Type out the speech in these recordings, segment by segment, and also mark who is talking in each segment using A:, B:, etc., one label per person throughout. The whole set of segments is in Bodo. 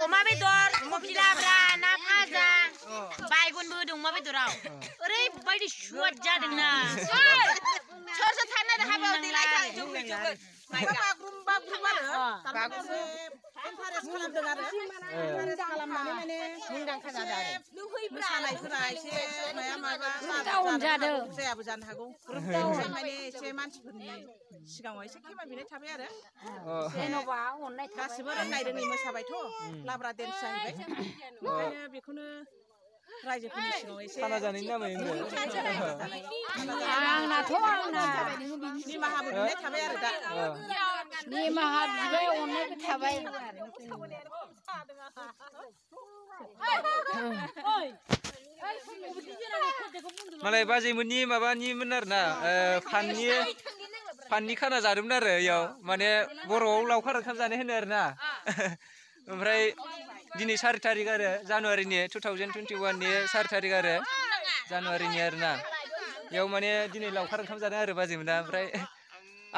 A: Oma bedor, mobil abra, na faja, baygunबो दं मा बेदराव ओरैबायदि सुवाद जादोंना सोर थानो हाबाव देलाय जोंनि जोगोन बागुरुम आरो इन्टारेस्ट खालामदों आरो इन्टारेस्ट खालामनानै माने मुंदांखा जादों आरो मोसानायफोरा एसे माया माबा डाउन जादों जायाबो जानो हागौ ग्रुप माने एसे मानसिफोरनि सिगाङाव एसे खेमा बिनाय थाबाय आरो जेन'बा अननाय गासिबो रोंनाय मोसाबायथ' लाब्रा डेन्स जाहैबाय ओंखायनो बेखौनो रायजोफोरनि सिगाङाव एसे
B: खाना जानायनि नामै
A: आंनाथ'
C: निमाहाबो बिनाय थाबाय आरो दा
A: निमाहा बिबाय अननायबो थाबाय
B: मालाय बाजैमोननि माबानिमोन आरोना फाननि खाना जादोंमोन आरो इयाव माने बर'आव लावखार ओंखाम जानाय होनो आरोना ओमफ्राय दिनै 4 तारिख आरो जानुवारिनि 2021 नि 4 तारिख आरो जानुवारिनि आरोना इयाव माने दिनै लावखार ओंखाम जादों आरो बाजैमोना ओमफ्राय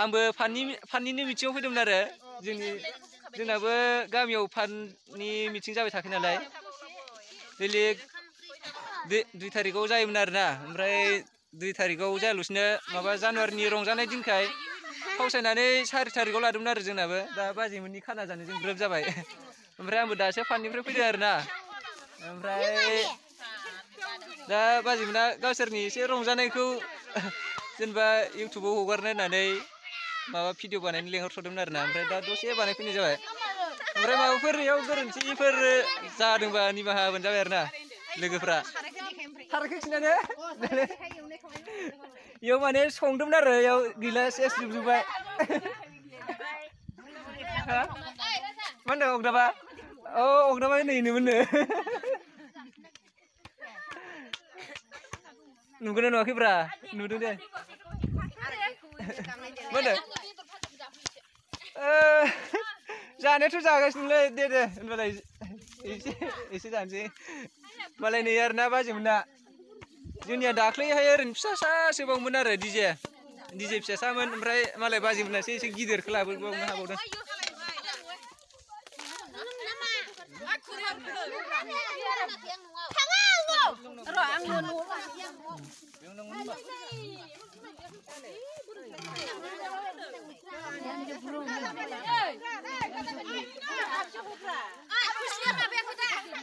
B: आंबो फाननिनि मिथिङाव फैदोंमोन आरो जोंनाबो गामियाव फाननि मिथिं जाबाय थाखायो नालाय बेलेग 2 तारिखआव जायोमोन आरोना ओमफ्राय 2 तारिखआव जायाल'सिनो माबा जानुवारिनि रंजानाय दिनखाय फावसायनानै 4 तारिखआव लादोंमोन आरो जोंनाबो दा बाजैमोननि खाना जानायजों ग्रोब जाबाय ओमफ्राय आंबो दासो फाननिफ्राय फैदों आरोना ओमफ्राय दा बाजैमोना गावसोरनि एसे रंजानायखौ जेनेबा इउटुबाव हगारनो होननानै माबा भिडिअ बानायनो लेंहरथ'दोंमोन आरोना ओमफ्राय दा दसे बानायफैनाय जाबाय ओमफ्राय माबाफोर इयाव गोरोन्थिफोर जादोंबा निमाहा होबानो जाबाय आरोना लोगोफ्रा थाराखै खिन्थानो इयाव माने संदोंमोन आरो इयाव गैला सेस जोबजोब्बाय मा होनदों अगदाबा अगदाबा नैनोमोननो नुगोना नुवाखैब्रा नुदों दे मा होनदों जानायाथ' जागासिनोलै दे होनबालाय एसे जानोसै मालाय नै आरोना बाजैमोनना जोंनिया दाख्लैहाय ओरैनो फिसासोबावमोन आरो डिजे फिसासामोन ओमफ्राय मालाय बाजैमोनासो एसे गिदिरखौ लाबोबावनो हाबावदों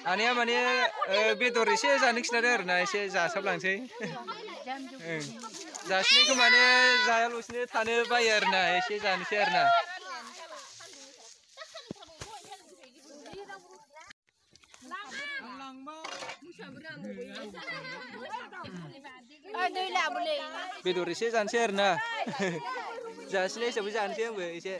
B: आनिया माने बेदर एसे जानो खिन्थादों आरोना एसे जासाबलांसै जासिनायखौ माने जायाल'सिनो थानो बायो आरोना एसे जानोसै आरोना बेदर एसे जानोसै आरोना जासिनाय हिसाबै जानोसै आंबो एसे